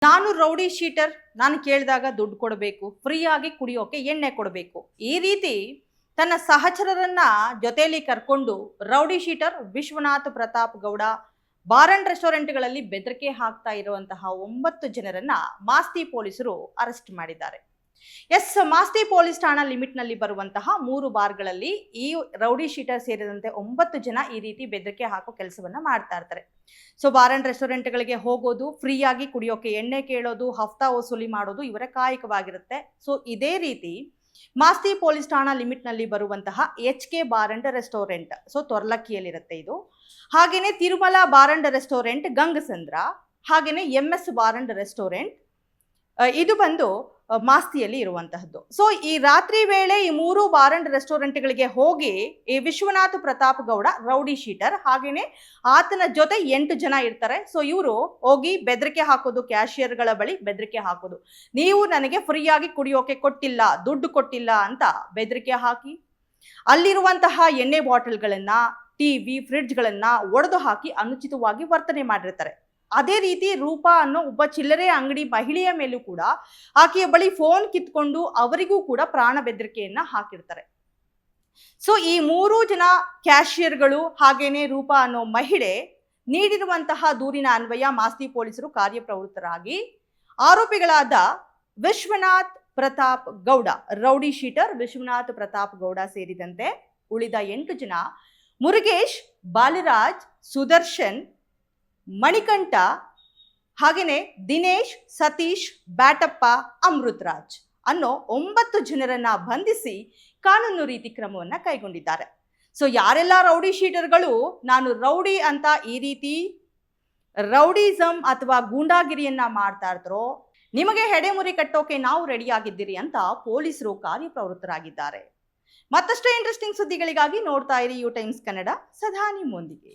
ನಾನು rowdy sheeter, ನಾನು ಕೇಳಿದಾಗ ದುಡ್ಡು ಕೊಡಬೇಕು, ಫ್ರೀಯಾಗಿ ಕುಡಿಯೋಕೆ ಎಣ್ಣೆ ಕೊಡಬೇಕು. ಈ ರೀತಿ ತನ್ನ ಸಹಚರರನ್ನ ಜೊತೆಯಲ್ಲಿ ಕರ್ಕೊಂಡು rowdy sheeter Vishwanath Pratap Gowda bar and ರೆಸ್ಟೋರೆಂಟ್ಗಳಲ್ಲಿ ಬೆದರಿಕೆ ಹಾಕ್ತಾ ಇರುವಂತಹ 9 ಜನರನ್ನ ಮಾಸ್ತಿ ಪೊಲೀಸರು ಅರೆಸ್ಟ್ ಮಾಡಿದ್ದಾರೆ. ಎಸ್, ಮಾಸ್ತಿ ಪೊಲೀಸ್ ಠಾಣಾ ಲಿಮಿಟ್ನಲ್ಲಿ ಬರುವಂತಹ 3 ಬಾರ್ಗಳಲ್ಲಿ ಈ ರೌಡಿ ಶೀಟರ್ ಸೇರಿದಂತೆ 9 ಜನ ಈ ರೀತಿ ಬೆದರಿಕೆ ಹಾಕೋ ಕೆಲಸವನ್ನ ಮಾಡ್ತಾ ಇರ್ತಾರೆ. ಸೊ ಬಾರ್ ಅಂಡ್ ರೆಸ್ಟೋರೆಂಟ್ಗಳಿಗೆ ಹೋಗೋದು, ಫ್ರೀಯಾಗಿ ಕುಡಿಯೋಕೆ ಎಣ್ಣೆ ಕೇಳೋದು, ಹಫ್ತಾ ವಸೂಲಿ ಮಾಡೋದು ಇವರ ಕಾಯಕವಾಗಿರುತ್ತೆ. ಸೊ ಇದೇ ರೀತಿ ಮಾಸ್ತಿ ಪೊಲೀಸ್ ಠಾಣಾ ಲಿಮಿಟ್ನಲ್ಲಿ ಬರುವಂತಹ HK bar and restaurant, so ತೊರ್ಲಕ್ಕಿಯಲ್ಲಿರುತ್ತೆ ಇದು. ಹಾಗೇನೆ Tirumala bar and restaurant Gangasandra, ಹಾಗೇನೆ MS ಬಾರ್ ಅಂಡ್ ರೆಸ್ಟೋರೆಂಟ್ ಇದು ಬಂದು ಮಾಸ್ತಿಯಲ್ಲಿ ಇರುವಂತಹದ್ದು. ಸೊ ಈ ರಾತ್ರಿ ವೇಳೆ ಈ 3 ಬಾರ್ ಅಂಡ್ ರೆಸ್ಟೋರೆಂಟ್ಗಳಿಗೆ ಹೋಗಿ ಈ ವಿಶ್ವನಾಥ್ ಪ್ರತಾಪ್ ಗೌಡ ರೌಡಿ ಶೀಟರ್ ಹಾಗೇನೆ ಆತನ ಜೊತೆ 8 ಜನ ಇರ್ತಾರೆ. ಸೊ ಇವರು ಹೋಗಿ ಬೆದರಿಕೆ ಹಾಕೋದು, ಕ್ಯಾಶಿಯರ್ಗಳ ಬಳಿ ಬೆದರಿಕೆ ಹಾಕೋದು, ನೀವು ನನಗೆ ಫ್ರೀಯಾಗಿ ಕುಡಿಯೋಕೆ ಕೊಟ್ಟಿಲ್ಲ, ದುಡ್ಡು ಕೊಟ್ಟಿಲ್ಲ ಅಂತ ಬೆದರಿಕೆ ಹಾಕಿ ಅಲ್ಲಿರುವಂತಹ ಎಣ್ಣೆ ಬಾಟಲ್ಗಳನ್ನ, ಟಿವಿ, ಫ್ರಿಡ್ಜ್ಗಳನ್ನ ಒಡೆದು ಹಾಕಿ ಅನುಚಿತವಾಗಿ ವರ್ತನೆ ಮಾಡಿರ್ತಾರೆ. ಅದೇ ರೀತಿ ರೂಪಾ ಅನ್ನೋ ಒಬ್ಬ ಚಿಲ್ಲರೆ ಅಂಗಡಿ ಮಹಿಳೆಯ ಮೇಲೂ ಕೂಡ ಆಕೆಯ ಬಳಿ ಫೋನ್ ಕಿತ್ಕೊಂಡು ಅವರಿಗೂ ಕೂಡ ಪ್ರಾಣ ಬೆದರಿಕೆಯನ್ನ ಹಾಕಿರ್ತಾರೆ. ಸೊ ಈ 3 ಜನ ಕ್ಯಾಶಿಯರ್ಗಳು ಹಾಗೇನೆ ರೂಪಾ ಅನ್ನೋ ಮಹಿಳೆ ನೀಡಿರುವಂತಹ ದೂರಿನ ಅನ್ವಯ ಮಾಸ್ತಿ ಪೊಲೀಸರು ಕಾರ್ಯಪ್ರವೃತ್ತರಾಗಿ ಆರೋಪಿಗಳಾದ ವಿಶ್ವನಾಥ್ ಪ್ರತಾಪ್ ಗೌಡ, ರೌಡಿ ಶೀಟರ್ ವಿಶ್ವನಾಥ್ ಪ್ರತಾಪ್ ಗೌಡ ಸೇರಿದಂತೆ ಉಳಿದ 8 ಜನ ಮುರುಗೇಶ್, ಬಾಲರಾಜ್, ಸುದರ್ಶನ್, ಮಣಿಕಂಠ, ಹಾಗೇನೆ ದಿನೇಶ್, ಸತೀಶ್, ಬ್ಯಾಟಪ್ಪ, ಅಮೃತರಾಜ್ ಅನ್ನೋ 9 ಜನರನ್ನ ಬಂಧಿಸಿ ಕಾನೂನು ರೀತಿ ಕ್ರಮವನ್ನ ಕೈಗೊಂಡಿದ್ದಾರೆ. ಸೊ ಯಾರೆಲ್ಲ ರೌಡಿ ಶೀಟರ್ಗಳು ನಾನು ರೌಡಿ ಅಂತ ಈ ರೀತಿ ರೌಡಿಸಮ್ ಅಥವಾ ಗೂಂಡಾಗಿರಿಯನ್ನ ಮಾಡ್ತಾ ಇರ್ತಾರೋ ನಿಮಗೆ ಹೆಡೆಮುರಿ ಕಟ್ಟೋಕೆ ನಾವು ರೆಡಿ ಆಗಿದ್ದೀರಿ ಅಂತ ಪೊಲೀಸರು ಕಾರ್ಯಪ್ರವೃತ್ತರಾಗಿದ್ದಾರೆ. ಮತ್ತಷ್ಟು ಇಂಟ್ರೆಸ್ಟಿಂಗ್ ಸುದ್ದಿಗಳಿಗಾಗಿ ನೋಡ್ತಾ ಇರಿ ಯು ಟೈಮ್ಸ್ ಕನ್ನಡ, ಸದಾ ನಿಮ್ಮೊಂದಿಗೆ.